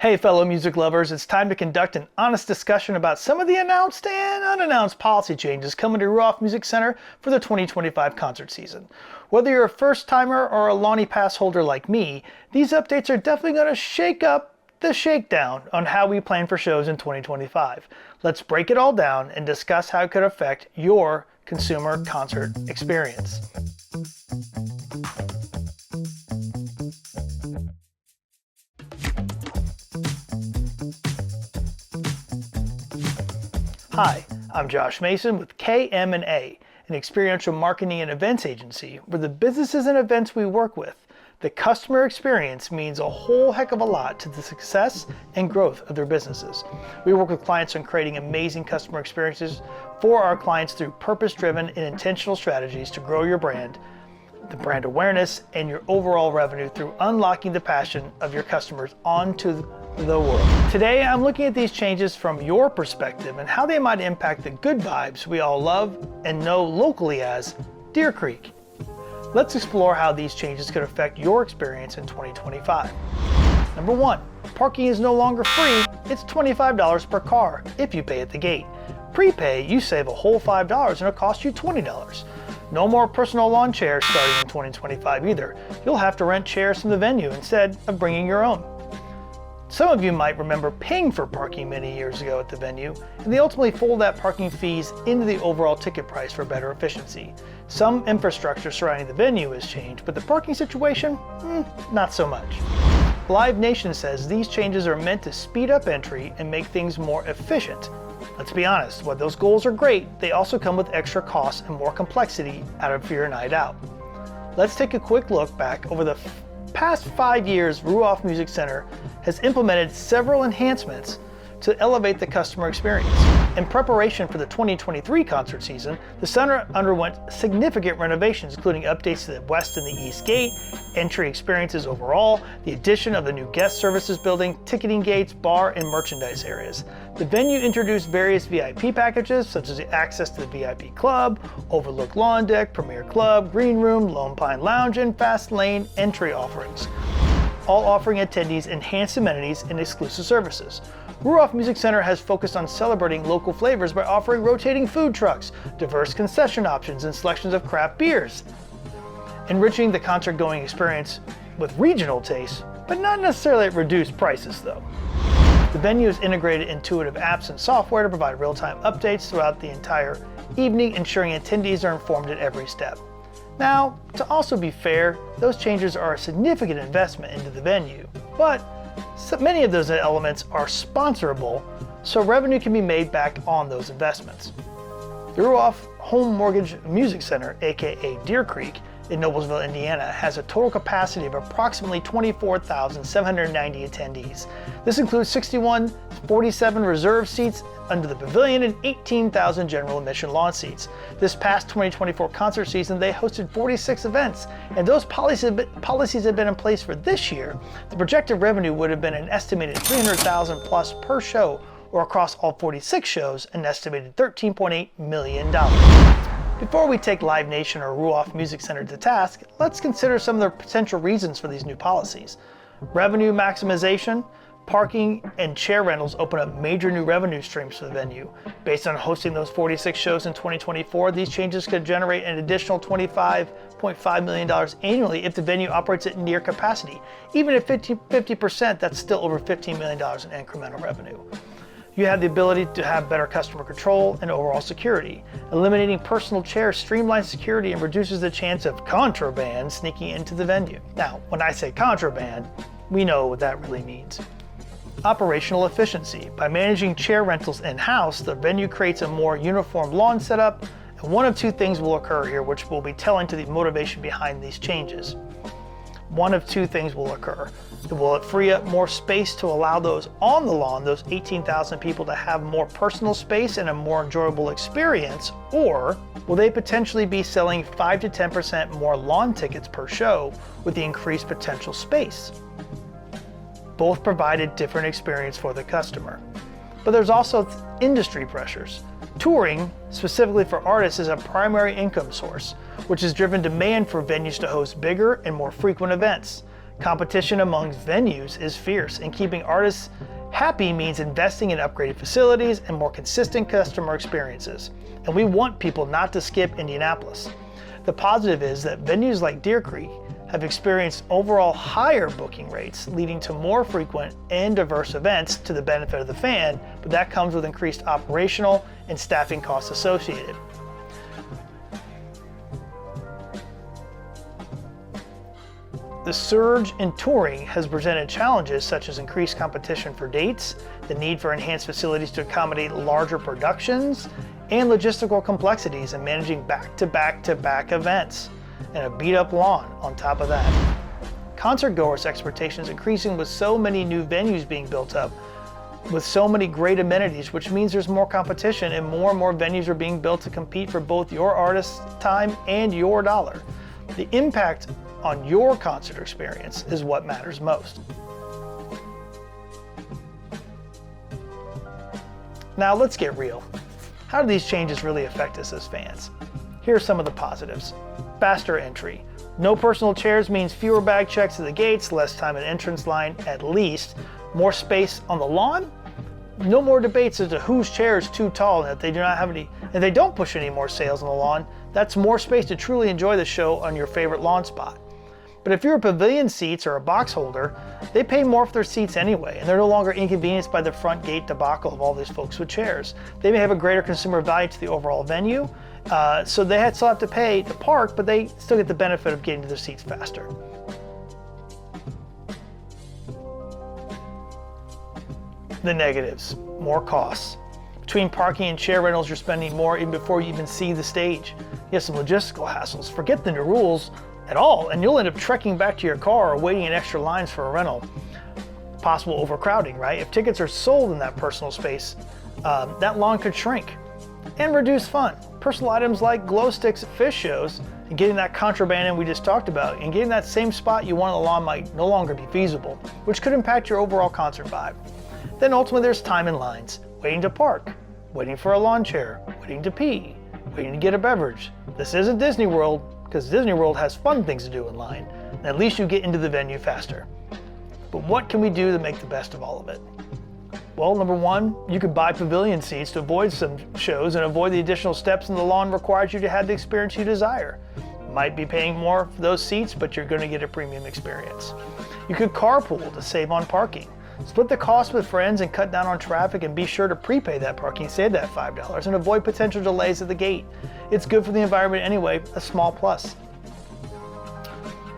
Hey fellow music lovers, it's time to conduct an honest discussion about some of the announced and unannounced policy changes coming to Ruoff Music Center for the 2025 concert season. Whether you're a first timer or a Lonnie Pass holder like me, these updates are definitely going to shake up the shakedown on how we plan for shows in 2025. Let's break it all down and discuss how it could affect your consumer concert experience. Hi, I'm Josh Mason with KM&A, an experiential marketing and events agency where the businesses and events we work with, the customer experience means a whole heck of a lot to the success and growth of their businesses. We work with clients on creating amazing customer experiences for our clients through purpose-driven and intentional strategies to grow your brand, the brand awareness, and your overall revenue through unlocking the passion of your customers onto the world. Today, I'm looking at these changes from your perspective and how they might impact the good vibes we all love and know locally as Deer Creek. Let's explore how these changes could affect your experience in 2025. Number one, parking is no longer free. It's $25 per car if you pay at the gate. Prepay, you save a whole $5 and it'll cost you $20. No more personal lawn chairs starting in 2025 either. You'll have to rent chairs from the venue instead of bringing your own. Some of you might remember paying for parking many years ago at the venue, and they ultimately fold that parking fees into the overall ticket price for better efficiency. Some infrastructure surrounding the venue has changed, but the parking situation, not so much. Live Nation says these changes are meant to speed up entry and make things more efficient. Let's be honest, while those goals are great, they also come with extra costs and more complexity out for your night out. Let's take a quick look back over the past 5 years. Ruoff Music Center has implemented several enhancements to elevate the customer experience. In preparation for the 2023 concert season, the center underwent significant renovations, including updates to the west and the east gate, entry experiences overall, the addition of the new guest services building, ticketing gates, bar, and merchandise areas. The venue introduced various VIP packages, such as the access to the VIP Club, Overlook Lawn Deck, Premier Club, Green Room, Lone Pine Lounge, and Fast Lane entry offerings, all offering attendees enhanced amenities and exclusive services. Ruoff Music Center has focused on celebrating local flavors by offering rotating food trucks, diverse concession options, and selections of craft beers, enriching the concert-going experience with regional tastes, but not necessarily at reduced prices though. The venue has integrated intuitive apps and software to provide real-time updates throughout the entire evening, ensuring attendees are informed at every step. Now, to also be fair, those changes are a significant investment into the venue, but many of those elements are sponsorable, so revenue can be made back on those investments. The Ruoff Home Mortgage Music Center, aka Deer Creek, in Noblesville, Indiana, has a total capacity of approximately 24,790 attendees. This includes 6,147 reserved seats under the pavilion and 18,000 general admission lawn seats. This past 2024 concert season, they hosted 46 events, and those policies have been in place for this year. The projected revenue would have been an estimated $300,000 plus per show, or across all 46 shows, an estimated $13.8 million. Before we take Live Nation or Ruoff Music Center to task, let's consider some of the potential reasons for these new policies. Revenue maximization. Parking and chair rentals open up major new revenue streams for the venue. Based on hosting those 46 shows in 2024, these changes could generate an additional $25.5 million annually if the venue operates at near capacity. Even at 50%, that's still over $15 million in incremental revenue. You have the ability to have better customer control and overall security. Eliminating personal chairs streamlines security and reduces the chance of contraband sneaking into the venue. Now, when I say contraband, we know what that really means. Operational efficiency. By managing chair rentals in-house, the venue creates a more uniform lawn setup, and one of two things will occur here, which will be telling to the motivation behind these changes. One of two things will occur. Will it free up more space to allow those on the lawn, those 18,000 people, to have more personal space and a more enjoyable experience? Or will they potentially be selling 5 to 10% more lawn tickets per show with the increased potential space? Both provide a different experience for the customer. But there's also industry pressures. Touring, specifically for artists, is a primary income source, which has driven demand for venues to host bigger and more frequent events. Competition among venues is fierce, and keeping artists happy means investing in upgraded facilities and more consistent customer experiences. And we want people not to skip Indianapolis. The positive is that venues like Deer Creek have experienced overall higher booking rates, leading to more frequent and diverse events to the benefit of the fan, but that comes with increased operational and staffing costs associated. The surge in touring has presented challenges such as increased competition for dates, the need for enhanced facilities to accommodate larger productions, and logistical complexities in managing back-to-back events, and a beat-up lawn on top of that. Concert goers' expectations increasing with so many new venues being built up, with so many great amenities, which means there's more competition and more venues are being built to compete for both your artist's time and your dollar. The impact on your concert experience is what matters most. Now let's get real. How do these changes really affect us as fans? Here are some of the positives. Faster entry. No personal chairs means fewer bag checks at the gates, less time in entrance line at least, more space on the lawn, no more debates as to whose chair is too tall, and if they don't push any more sales on the lawn, that's more space to truly enjoy the show on your favorite lawn spot. But if you're a pavilion seats or a box holder, they pay more for their seats anyway, and they're no longer inconvenienced by the front gate debacle of all these folks with chairs. They may have a greater consumer value to the overall venue, so they still have to pay to park, but they still get the benefit of getting to their seats faster. The negatives, more costs. Between parking and chair rentals, you're spending more even before you even see the stage. You have some logistical hassles. Forget the new rules at all, and you'll end up trekking back to your car or waiting in extra lines for a rental. Possible overcrowding, right? If tickets are sold in that personal space, that lawn could shrink. And reduce fun. Personal items like glow sticks at fish shows and getting that contraband in we just talked about, and getting that same spot you want on the lawn might no longer be feasible, which could impact your overall concert vibe. Then ultimately there's time in lines, waiting to park, waiting for a lawn chair, waiting to pee, waiting to get a beverage. This isn't Disney World, because Disney World has fun things to do in line, and at least you get into the venue faster. But what can we do to make the best of all of it? Well, number one, you could buy pavilion seats to avoid some shows and avoid the additional steps in the lawn required you to have the experience you desire. You might be paying more for those seats, but you're going to get a premium experience. You could carpool to save on parking. Split the cost with friends and cut down on traffic, and be sure to prepay that parking, save that $5, and avoid potential delays at the gate. It's good for the environment anyway, a small plus.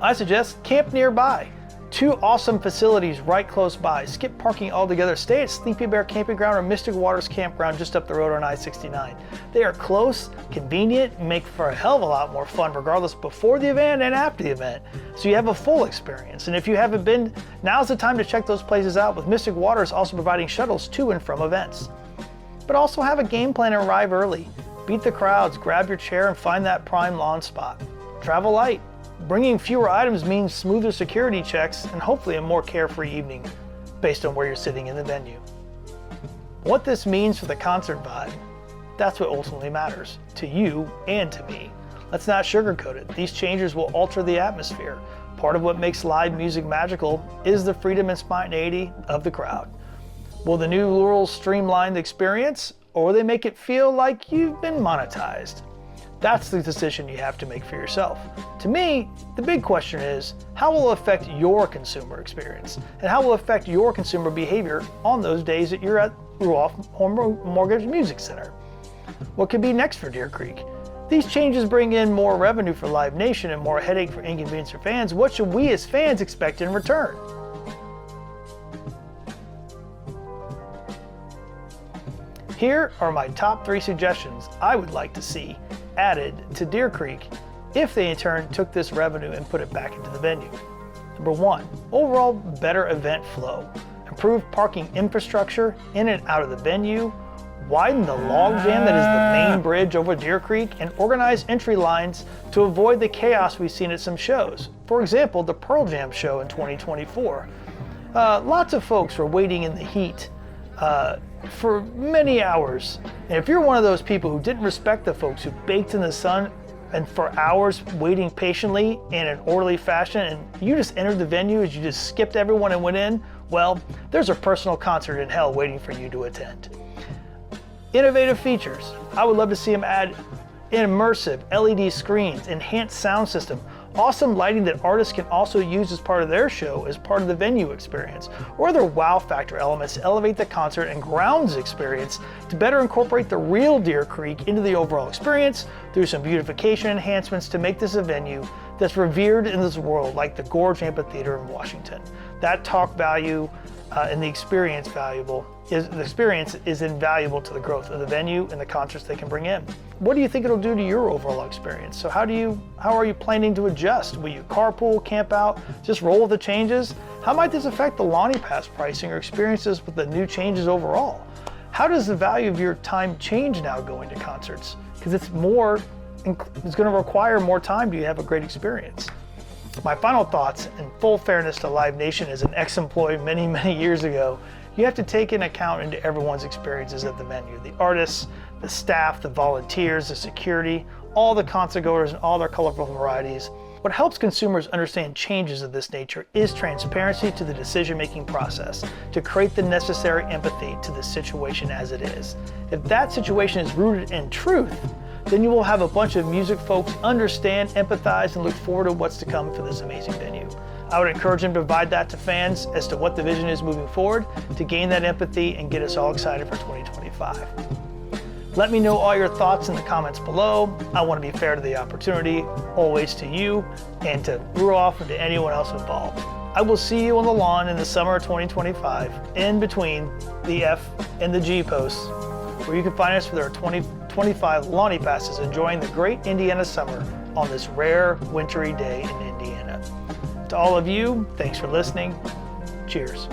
I suggest camp nearby. 2 awesome facilities right close by. Skip parking altogether. Stay at Sleepy Bear Camping Ground or Mystic Waters Campground just up the road on I-69. They are close, convenient, and make for a hell of a lot more fun regardless before the event and after the event. So you have a full experience. And if you haven't been, now's the time to check those places out, with Mystic Waters also providing shuttles to and from events. But also have a game plan and arrive early. Beat the crowds, grab your chair, and find that prime lawn spot. Travel light. Bringing fewer items means smoother security checks and hopefully a more carefree evening based on where you're sitting in the venue. What this means for the concert vibe, that's what ultimately matters to you and to me. Let's not sugarcoat it. These changes will alter the atmosphere. Part of what makes live music magical is the freedom and spontaneity of the crowd. Will the new rules streamline the experience, or will they make it feel like you've been monetized? That's the decision you have to make for yourself. To me, the big question is, how will it affect your consumer experience? And how will it affect your consumer behavior on those days that you're at Ruoff Mortgage Music Center? What could be next for Deer Creek? These changes bring in more revenue for Live Nation and more headache for inconvenience for fans. What should we as fans expect in return? Here are my top 3 suggestions I would like to see added to Deer Creek if they in turn took this revenue and put it back into the venue. Number 1, overall better event flow. Improve parking infrastructure in and out of the venue, widen the logjam that is the main bridge over Deer Creek, and organize entry lines to avoid the chaos we've seen at some shows. For example, the Pearl Jam show in 2024. Lots of folks were waiting in the heat for many hours. And if you're one of those people who didn't respect the folks who baked in the sun and for hours waiting patiently in an orderly fashion, and you just entered the venue as you just skipped everyone and went in, well, there's a personal concert in hell waiting for you to attend. Innovative features. I would love to see them add immersive LED screens, enhanced sound system, awesome lighting that artists can also use as part of their show as part of the venue experience, or other wow factor elements to elevate the concert and grounds experience to better incorporate the real Deer Creek into the overall experience through some beautification enhancements to make this a venue that's revered in this world, like the Gorge Amphitheater in Washington. That talk value and the experience is invaluable to the growth of the venue and the concerts they can bring in. What do you think it'll do to your overall experience? So how are you planning to adjust? Will you carpool, camp out, just roll with the changes? How might this affect the Lonnie Pass pricing or experiences with the new changes overall? How does the value of your time change now going to concerts? Because it's going to require more time to have a great experience. My final thoughts, in full fairness to Live Nation as an ex-employee many, many years ago, you have to take into account into everyone's experiences at the venue. The artists, the staff, the volunteers, the security, all the concert goers and all their colorful varieties. What helps consumers understand changes of this nature is transparency to the decision-making process to create the necessary empathy to the situation as it is. If that situation is rooted in truth, then you will have a bunch of music folks understand, empathize, and look forward to what's to come for this amazing venue. I would encourage them to provide that to fans as to what the vision is moving forward to gain that empathy and get us all excited for 2025. Let me know all your thoughts in the comments below. I want to be fair to the opportunity, always to you and to Ruoff and to anyone else involved. I will see you on the lawn in the summer of 2025, in between the F and the G posts, where you can find us with our 2025 Lonnie Passes, enjoying the great Indiana summer on this rare wintry day in Indiana. To all of you, thanks for listening. Cheers.